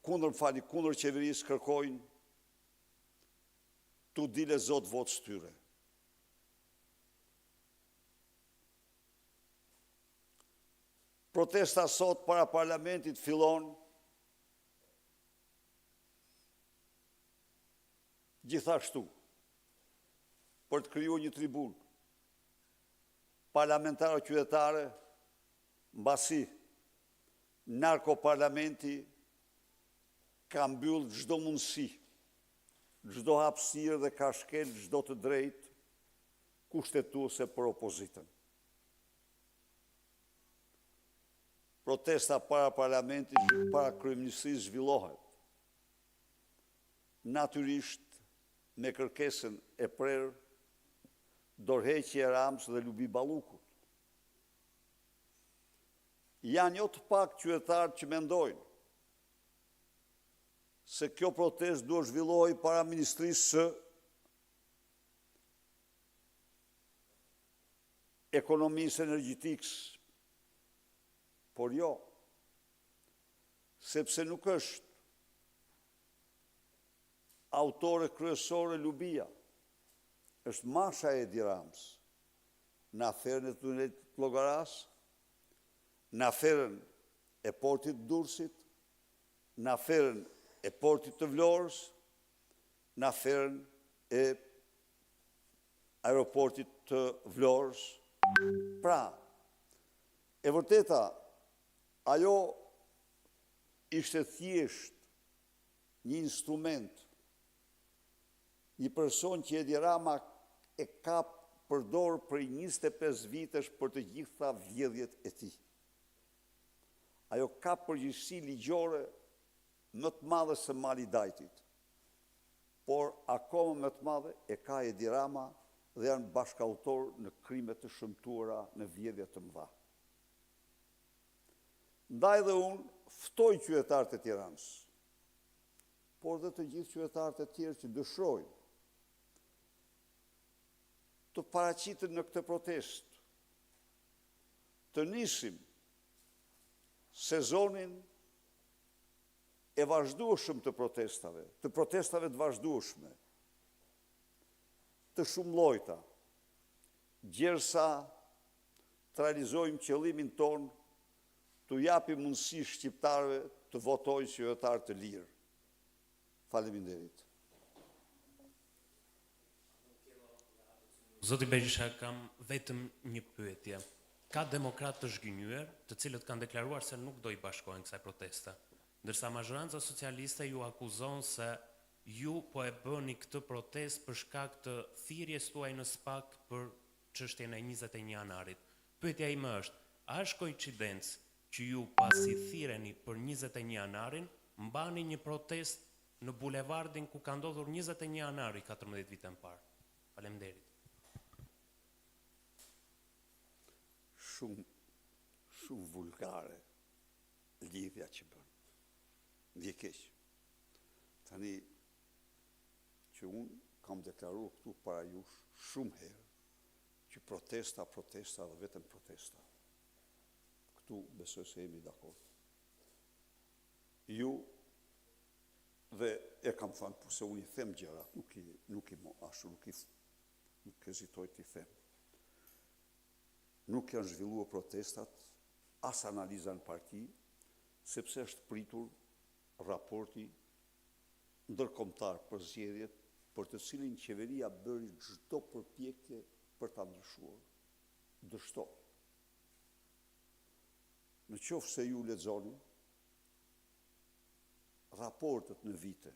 kundër qeverisë kërkojnë të dile zot votës tyre. Protesta sot para parlamentit fillon gjithashtu për të krijuar një tribunë parlamentare qytetare mbasi narkoparlamenti ka mbyll çdo mundësi, çdo hapësirë dhe ka shkel çdo të drejtë kushtetuese për opozitën. Protesta para parlamentit, para kryeministrisë zhvillohet. Natyrisht me kërkesën e prerë dorëheqje e Ramës dhe Lubi Ballukut. Janë jo të pak qytetarë që mendojnë se kjo protestë duhet zhvillohej para Ministrisë së Ekonomisë Energjetikës, por jo, sepse nuk është autore kryesore Lubia, është masha e Edi Ramës në aferën e tunelit të Llogaras, në aferën e portit të Durrësit, në aferën e portit të Vlorës, në aferën e aeroportit të Vlorës. Pra, e vërteta, ajo ishte thjesht një instrument, një person që Edi Rama e ka përdorur për 25 vitesh për të gjitha vjedhjet e tij. Ajo ka përgjegjësi ligjore më të madhe se Mali Dajtit, por akoma më të madhe e ka Edi Rama dhe janë bashkautor në krime të shëmtuara në vjedhje të mëdha. Ndaj dhe unë ftoj qytetarët e Tiranës, por dhe të gjithë qytetarët e tjerë që dëshirojnë të paraqiten në këtë protestë, të nisim sezonin e vazhdueshëm të protestave të vazhdueshme, të shumë llojta, gjersa të realizojmë qëllimin ton të japim mundësi shqiptarëve të votojnë si qytetarë të lirë. Faleminderit. Zoti Berisha, kam vetëm një pyetje. Ka demokratë të zhgënjur, të cilët kanë deklaruar se nuk do i bashkohen kësaj proteste, ndërsa mazhoranca socialiste ju akuzon se ju po e bëni këtë protestë për shkak të thirrjes tuaj në SPAK për çështjen e 21 janarit. Pyetja ime është, a është koincidencë që ju pasi thirreni për 21 janarin, mbani një protestë në bulevardin ku ka ndodhur 21 janari 14 vite më parë? Faleminderit. Shumë vulgare lidhja që bën. Ndje keq. Tani që unë kam deklaruar këtu para jush shumë herë që protesta dhe vetëm protesta. Këtu besoj se jemi dakord. Ju dhe e kam thënë, por se unë i them gjërat, nuk hezitoj t'i them. Nuk janë zhvilluar protestat, as analiza në parti, sepse është pritur raporti ndërkombëtar për zgjedhjet, për të cilin qeveria bëri çdo përpjekje për ta ndryshuar. Dështoj. Në qoftë se ju lexoni raportet në vite,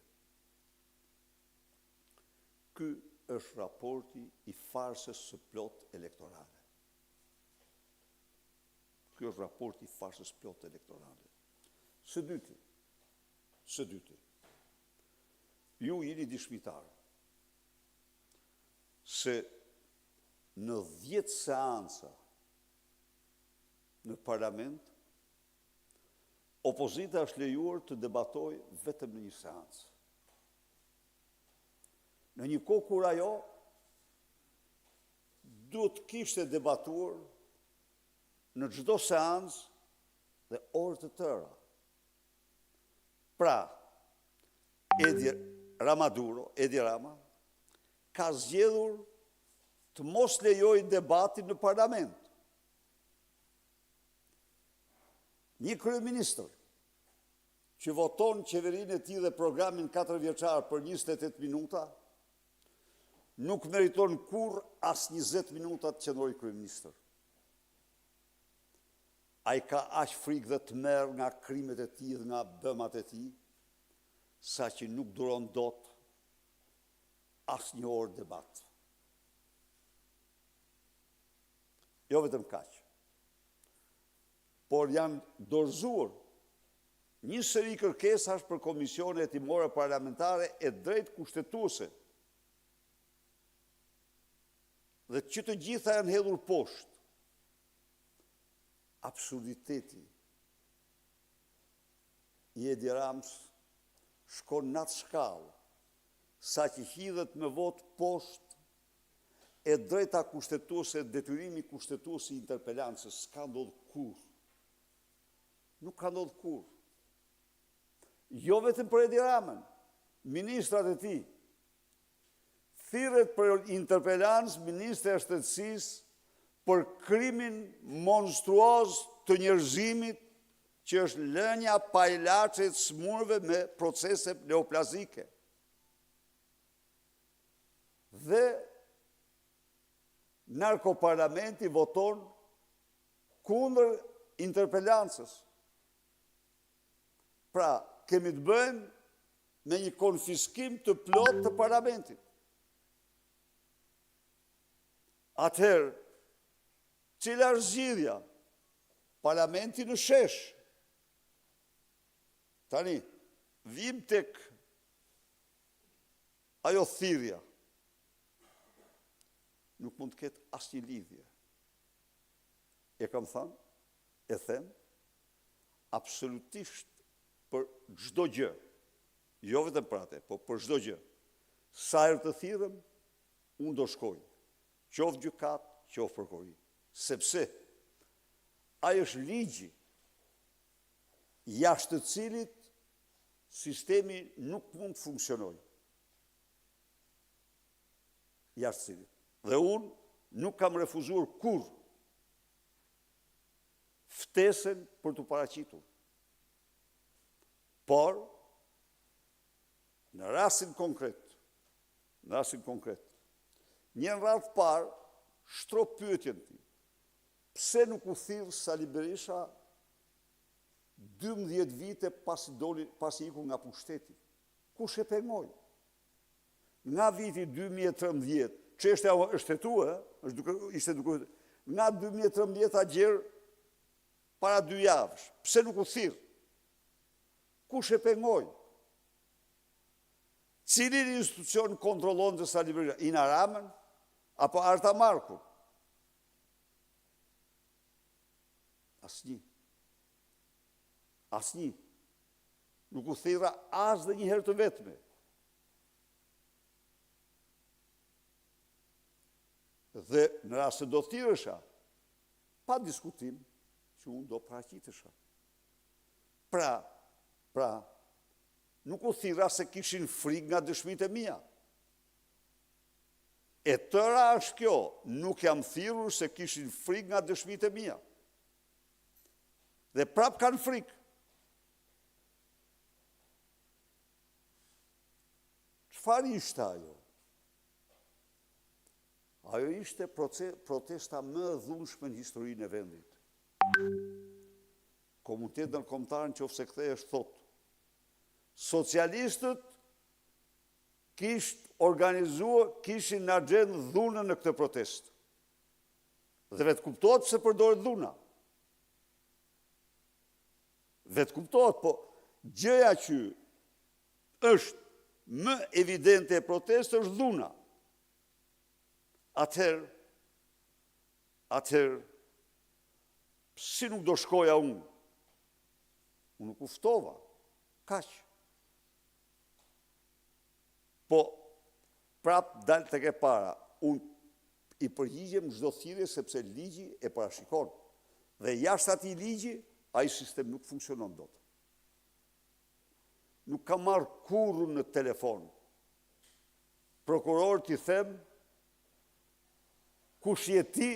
ky është raporti i farsës së plot elektorale. Ky është raporti i farsës plot elektorale. Së dyti, ju jeni dëshmitar se në 10 seanca në parlament, opozita është lejuar të debatojë vetëm në një seancë. Në një kohë kur ajo duhet kishte debatuar në çdo seancë dhe orë të tëra. Pra, Edi Rama, ka zgjedhur të mos lejoj debatin në parlament. Një kryeministër që voton qeverinë e tij dhe programin 4 vjeçar për 28 minuta, nuk meriton kur as 20 minuta të qëndrojë kryeministër. Ai ka aq frikë dhe të merr nga krimet e tij dhe nga bëmat e tij, sa që nuk duron dot asnjë orë debat. Jo vetëm kaq, por janë dorëzuar një seri kërkesash për komisione hetimore parlamentare e drejt kushtetuese. Dhe që të gjitha janë hedhur poshtë. Absurditeti i Edi Ramës shkon në atë shkallë, sa që hidhet me vot poshtë e drejta kushtetuese, detyrimi kushtetues i interpelancës. S'ka ndodhur kur. Nuk ka ndodhur kur. Jo vetëm për Edi Ramën, ministrat e tij. Thirret për interpelancë ministri i Shtetësisë për krimin monstruoz të njerëzimit që është lënia pa ilaçe të smurëve me procese neoplazike. Dhe narkoparlamenti voton kundër interpelancës. Pra, kemi të bëjmë me një konfiskim të plot të parlamentit. Atëherë, cila është zgjidhja? Parlamenti në shesh. Tani, vim tek ajo thirrja. Nuk mund të ketë asnjë lidhje. E kam thënë, e them, absolutisht për çdo gjë. Jo vetëm për atë, po për çdo gjë. Sa herë të thirrem, unë do shkoj. Qoftë gjykat, qoftë prokurori. Sepse ai është ligji jashtë të cilit sistemi nuk mund të funksionojë. Jashtë të cilit. Dhe unë nuk kam refuzuar kur ftesën për të paraqitur. Por, në rastin konkret, një radhë parë shtrop pyetjen tim. Pse nuk u thirr Sali Berisha 12 vite pasi iku nga pushteti? Kush e pengoi? Nga viti 2013, çështja është hetuar, ishte duke nga 2013 gjerë para 2 javësh. Pse nuk u thirr? Kush e pengoi? Cili institucion kontrollon të Sali Berisha? Ina Ramën apo Arta Marku? Asnjë. Nuk u thirra as dhe një herë të vetme. Dhe në rast se do thirresha, pa diskutim, që unë do paraqitesha. Pra, nuk u thirra se kishin frikë nga dëshmitë e mia. E tëra është kjo, nuk jam thirrur se kishin frikë nga dëshmitë e mia. Dhe prap kanë frikë. Çfarë ishte ajo? Ajo ishte protesta më e dhunshme në historinë e vendit. Komuniteti ndërkombëtar nëse kthehesh thotë, socialistët kishin në agjendë dhunën në këtë protestë. Dhe vetë kuptohet pse përdoret dhuna. Vetë kuptohet, po gjëja që është më evidente e protestë është dhuna. Atëherë, si nuk do shkoja unë? Unë nuk uftova, kaq. Po, prap dalë tek e para, unë i përgjigjem çdo thirrje sepse ligji e parashikon. Dhe jashtë atij ligji, ai sistem nuk funksionon dot. nuk ka marrë kurrë në telefon. Prokuror t'i them, kush je ti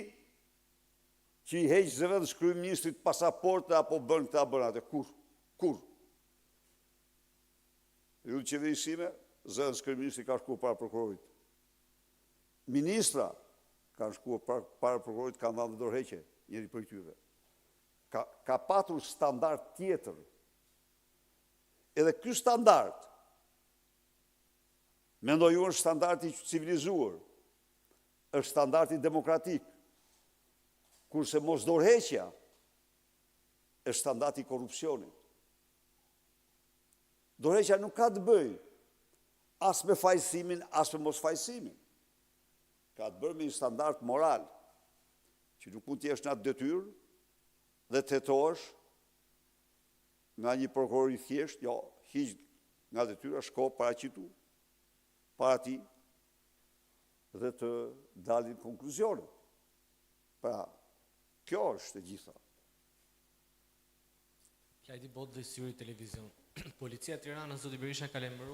që i heq zëvendës kryeministrit pasaporte apo bën këta bën atë? Kur? Ju të qeverisime, zëvendës kryeministrit ka shkuar para prokurorit. Ministra kanë shkuar para prokurorit, kanë dhënë dorëheqje njëri prej tyre. Ka patur standard tjetër. Edhe ky standard, mendoj unë, është standardi civilizuar, është standardi demokratik, kurse mos dorëheqja është standardi korrupsionit. Dorëheqja nuk ka të bëjë as me fajësimin, as me mos fajësimin. Ka të bërë me një standard moral, që nuk mund të jesh në atë detyrë dhe të hetohesh nga një prokuror i thjesht, jo, hiq nga detyra, shko paraqitu para ti dhe të dalin konkluzione. Pra, kjo është e gjitha. Klajdi Bot dhe Syri Televizion. Policia e Tiranës, zoti Berisha, ka lajmëruar